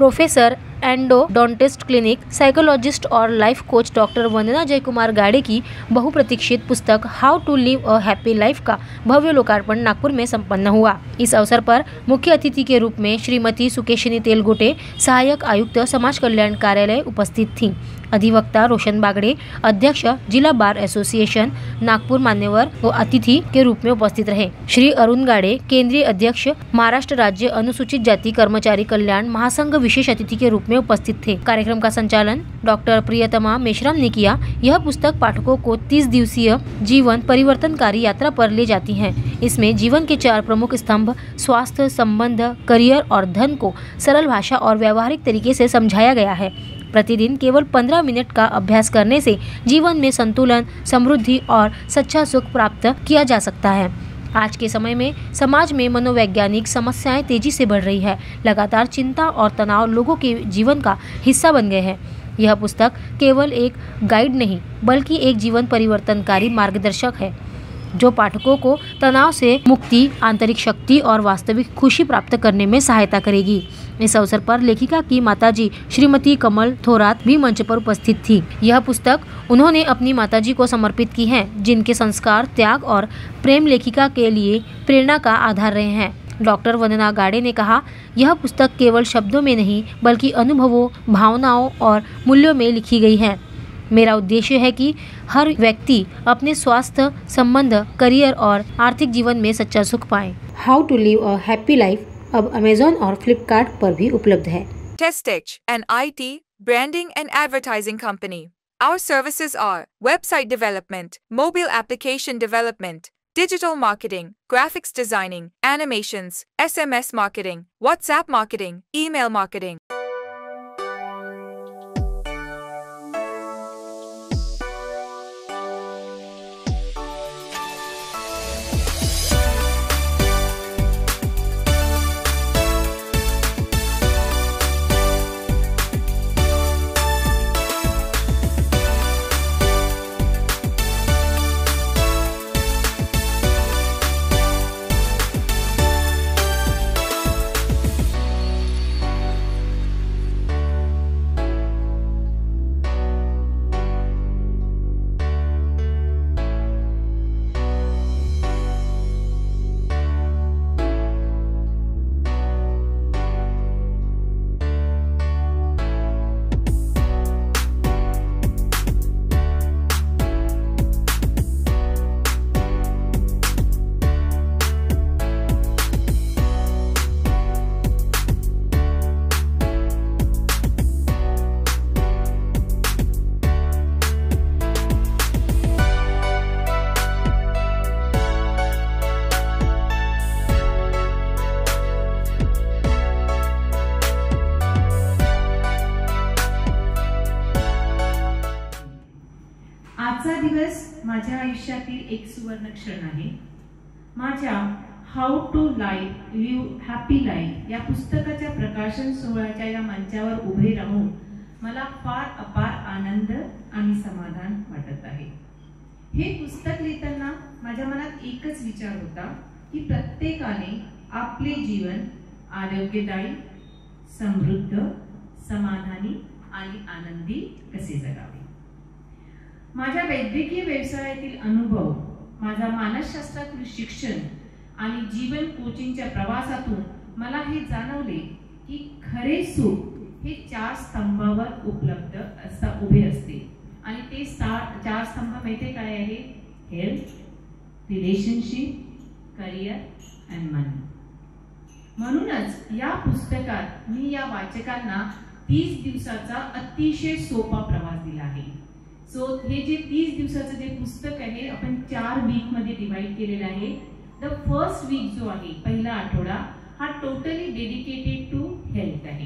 Professor endodontist clinic psychologist और life coach doctor Vandana Jaykumar Gade की बहुप्रतीक्षित पुस्तक how to live a happy life का भव्य लोकार्पण नागपुर में संपन्न हुआ। इस अवसर पर मुख्य अतिथि के रूप में श्रीमती सुकेशिनी तेलगोटे, सहायक आयुक्त समाज कल्याण कार्यालय उपस्थित थीं। अधिवक्ता रोशन बागड़े, अध्यक्ष जिला बार एसोसिएशन नागपुर मान्यवर व अतिथि के रूप में उपस्थित रहे। श्री अरुण गाड़े, केंद्रीय अध्यक्ष महाराष्ट्र राज्य अनुसूचित जाति कर्मचारी कल्याण महासंघ, विशेष अतिथि के रूप में उपस्थित थे। कार्यक्रम का संचालन डॉक्टर प्रियतमा मेश्राम ने किया। यह पुस्तक पाठकों को 30 दिवसीय जीवन परिवर्तनकारी यात्रा पर ले जाती है। इसमें जीवन के 4 प्रमुख स्तंभ स्वास्थ्य, संबंध, करियर और धन को सरल भाषा और व्यवहारिक तरीके से समझाया गया है। प्रतिदिन केवल 15 मिनट का अभ्यास करने से जीवन में संतुलन, समृद्धि और सच्चा सुख प्राप्त किया जा सकता है। आज के समय में समाज में मनोवैज्ञानिक समस्याएं तेजी से बढ़ रही है। लगातार चिंता और तनाव लोगों के जीवन का हिस्सा बन गए हैं। यह पुस्तक केवल एक गाइड नहीं बल्कि एक जीवन परिवर्तनकारी मार्गदर्शक है जो पाठकों को तनाव से मुक्ति, आंतरिक शक्ति और वास्तविक खुशी प्राप्त करने में सहायता करेगी। इस अवसर पर लेखिका की माताजी श्रीमती कमल थोरात भी मंच पर उपस्थित थी। यह पुस्तक उन्होंने अपनी माताजी को समर्पित की है, जिनके संस्कार, त्याग और प्रेम लेखिका के लिए प्रेरणा का आधार रहे हैं। डॉक्टर वंदना गाड़े ने कहा, यह पुस्तक केवल शब्दों में नहीं बल्कि अनुभवों, भावनाओं और मूल्यों में लिखी गई है। मेरा उद्देश्य है कि हर व्यक्ति अपने स्वास्थ्य, संबंध, करियर और आर्थिक जीवन में सच्चा सुख पाए। How to live a happy life अब अमेज़न और फ्लिपकार्ट पर भी उपलब्ध है। Testech, an IT, branding and advertising company. Our services are website development, mobile application development, digital marketing, graphics designing, animations, SMS marketing, WhatsApp marketing, email marketing. आजचा दिवस माझ्या आयुष्यातील एक सुवर्ण क्षण आहे। माझ्या how to live happy life या पुस्तकाच्या प्रकाशन सोहळ्याच्या या मंचावर उभे राहून मला फार अपार आनंद आणि समाधान वाटत आहे। हे पुस्तक लिहिताना माझ्या मनात एकच विचार होता की प्रत्येकाने आपले जीवन आरोग्यदायी, समृद्ध, समाधानी आणि आनंदी कसे जगावे। माझ्या वैद्यकीय व्यवसायातील अनुभव, माझा मानसशास्त्रातील शिक्षण आणि जीवन कोचिंगच्या प्रवासातून मला हे जाणवले की खरे सुख हे 4 स्तंभावर उभे असते आणि ते 4 स्तंभ माहिती काय आहे? हेल्थ, रिलेशनशिप, करियर आणि मनी। म्हणूनच या पुस्तकात मी या वाचकांना 30 दिवसाचा अतिशय सोपा प्रवास दिला आहे। सो हे जे 30 दिवसाचं जे पुस्तक आहे आपण 4 वीक मध्ये डिवाइड केलेलं आहे। द फर्स्ट वीक जो आहे, पहिला आठवडा हा टोटली डेडिकेटेड टू हेल्थ आहे।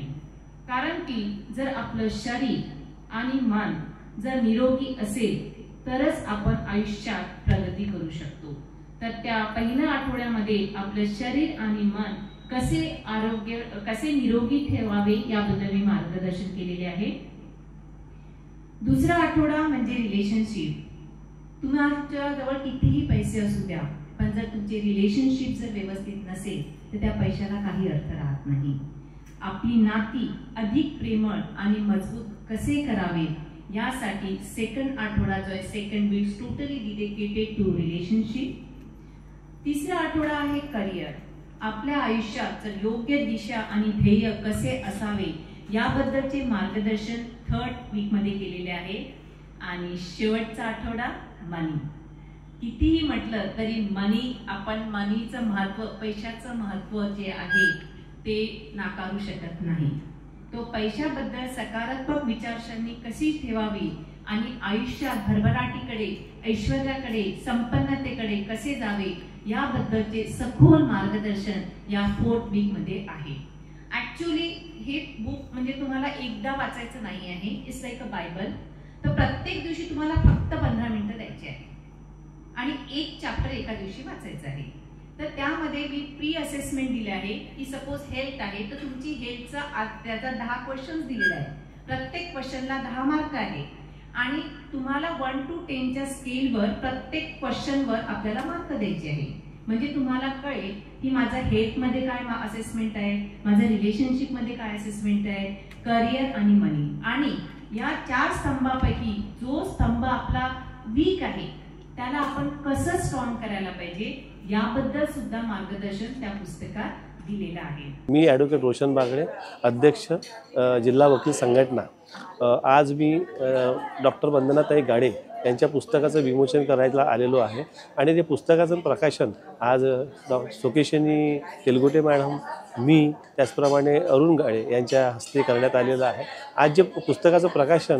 कारण की जर आपलं शरीर आणि मन जर निरोगी असेल तरच आपण आयुष्यात प्रगती करू शकतो। तर त्या पहिल्या आठवड्यामध्ये आपलं शरीर आणि मन कसे निरोगी ठेवावे याबद्दल मी मार्गदर्शन केलेले आहे। दुसरा आठवडा म्हणजे रिलेशनशिप। तुमच्या जवळ कितीही पैसे असू द्या, पण जर तुमचे रिलेशनशिप जर व्यवस्थित नसेल तर त्या पैशाला काही अर्थ राहत नाही। आपली नाती अधिक प्रेमळ आणि मजबूत कसे करावे यासाठी सेकंड आठवडा जो आहे second week totally dedicated to relationship. तिसरा आठवडा आहे करिअर. आपल्या आयुष्यात जर योग्य दिशा आणि ध्येय कसे असावे याबद्दलचे मार्गदर्शन थर्ड वीक मध्ये केलेले आहे. आणि शेवटचा आठवडा मनी. कितीही म्हटलं तरी आपण मनीचं महत्त्व, पैशाचं महत्त्व जे आहे ते नाकारू शकत नाही. तो पैशाबद्दल सकारात्मक विचारसरणी कशी ठेवावी आणि आयुष्यात भरभराटीकडे, ऐश्वर्याकडे, संपन्नतेकडे कसे जावे याबद्दलचे सखोल मार्गदर्शन या फोर्थ वीक मध्ये आहे. ऍक्च्युली हे बुक म्हणजे तुम्हाला एकदा वाचायचं नाही आहे. It's like a Bible. तर प्रत्येक दिवशी तुम्हाला फक्त 15 मिनिटं द्यायची आहे आणि एक चॅप्टर एका दिवशी वाचायचं आहे. तर त्यामध्ये मी प्री असेसमेंट दिले आहे की सपोज हेल्थ आहे तर तुमची हेल्थचा त्याचा 10 क्वेश्चन्स दिलेला आहे. प्रत्येक क्वेश्चनला 10 मार्क आहे आणि तुम्हाला 1 to 10 च्या स्केलवर प्रत्येक क्वेश्चनवर आपल्याला मार्क द्यायचे आहे. म्हणजे तुम्हाला कळेल की माझा हेल्थमध्ये काय असेसमेंट आहे, माझं रिलेशनशिपमध्ये काय असेसमेंट आहे, करिअर आणि मनी. आणि या 4 स्तंभापैकी जो स्तंभ आपला वीक आहे त्याला आपण कसं स्ट्रॉंग करायला पाहिजे याबद्दल सुद्धा मार्गदर्शन त्या पुस्तकात दिलेलं आहे. मी ॲडव्होकेट रोशन बागडे, अध्यक्ष जिल्हा वकील संघटना. आज मी डॉक्टर वंदनाताई गाडे यांच्या पुस्तकाचं विमोचन करायला आलेलो आहे आणि ते पुस्तकाचं प्रकाशन आज सोकेशनी तेलगुटे मॅडम, मी, त्याचप्रमाणे अरुण गाडे यांच्या हस्ते करण्यात आलेलं आहे. आज जे पुस्तकाचं प्रकाशन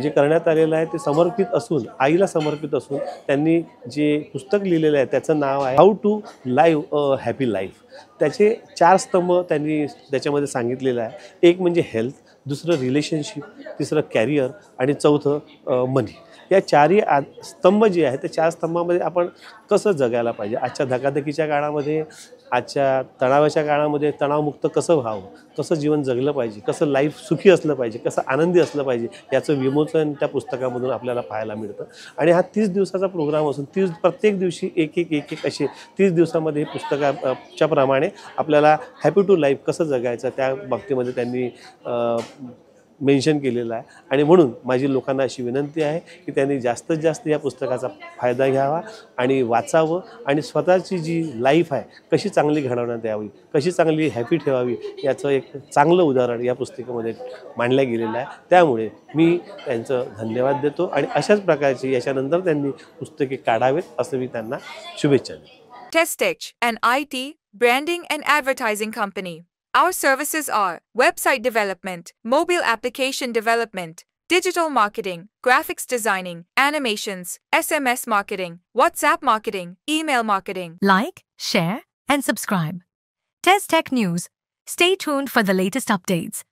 जे करण्यात आलेलं आहे ते समर्पित असून, आईला समर्पित असून, त्यांनी जे पुस्तक लिहिलेलं आहे त्याचं नाव आहे how to live a happy life. त्याचे 4 स्तंभ त्यांनी त्याच्यामध्ये सांगितलेलं आहे. एक म्हणजे हेल्थ, दुसरं रिलेशनशिप, तिसरं कॅरियर आणि चौथं मनी. या 4ही स्तंभ जे आहे त्या 4 स्तंभामध्ये आपण कसं जगायला पाहिजे, आजच्या धकाधकीच्या काळामध्ये, आजच्या तणावाच्या काळामध्ये तणावमुक्त कसं व्हावं, कसं जीवन जगलं पाहिजे, कसं लाईफ सुखी असलं पाहिजे, कसं आनंदी असलं पाहिजे याचं विमोचन त्या पुस्तकामधून आपल्याला पाहायला मिळतं. आणि हा 30 दिवसाचा प्रोग्राम असून प्रत्येक दिवशी एक असे 30 दिवसामध्ये हे पुस्तकाच्या प्रमाणे आपल्याला हॅपी टू लाईफ कसं जगायचं त्या बाबतीमध्ये त्यांनी मेन्शन केलेलं आहे. आणि म्हणून माझी लोकांना अशी विनंती आहे की त्यांनी जास्तीत जास्त या पुस्तकाचा फायदा घ्यावा आणि वाचावं आणि स्वतःची जी लाईफ आहे कशी चांगली घडवण्यात यावी, कशी चांगली हॅपी ठेवावी याचं एक चांगलं उदाहरण या पुस्तकामध्ये मांडलं गेलेलं आहे. त्यामुळे मी त्यांचं धन्यवाद देतो आणि अशाच प्रकारची याच्यानंतर त्यांनी पुस्तके काढावेत असं मी त्यांना शुभेच्छा देतो. Testech, an IT, branding and advertising company. Our services are website development, mobile application development, digital marketing, graphics designing, animations, SMS marketing, WhatsApp marketing, email marketing. Like, share, and subscribe. Test Tech News. Stay tuned for the latest updates.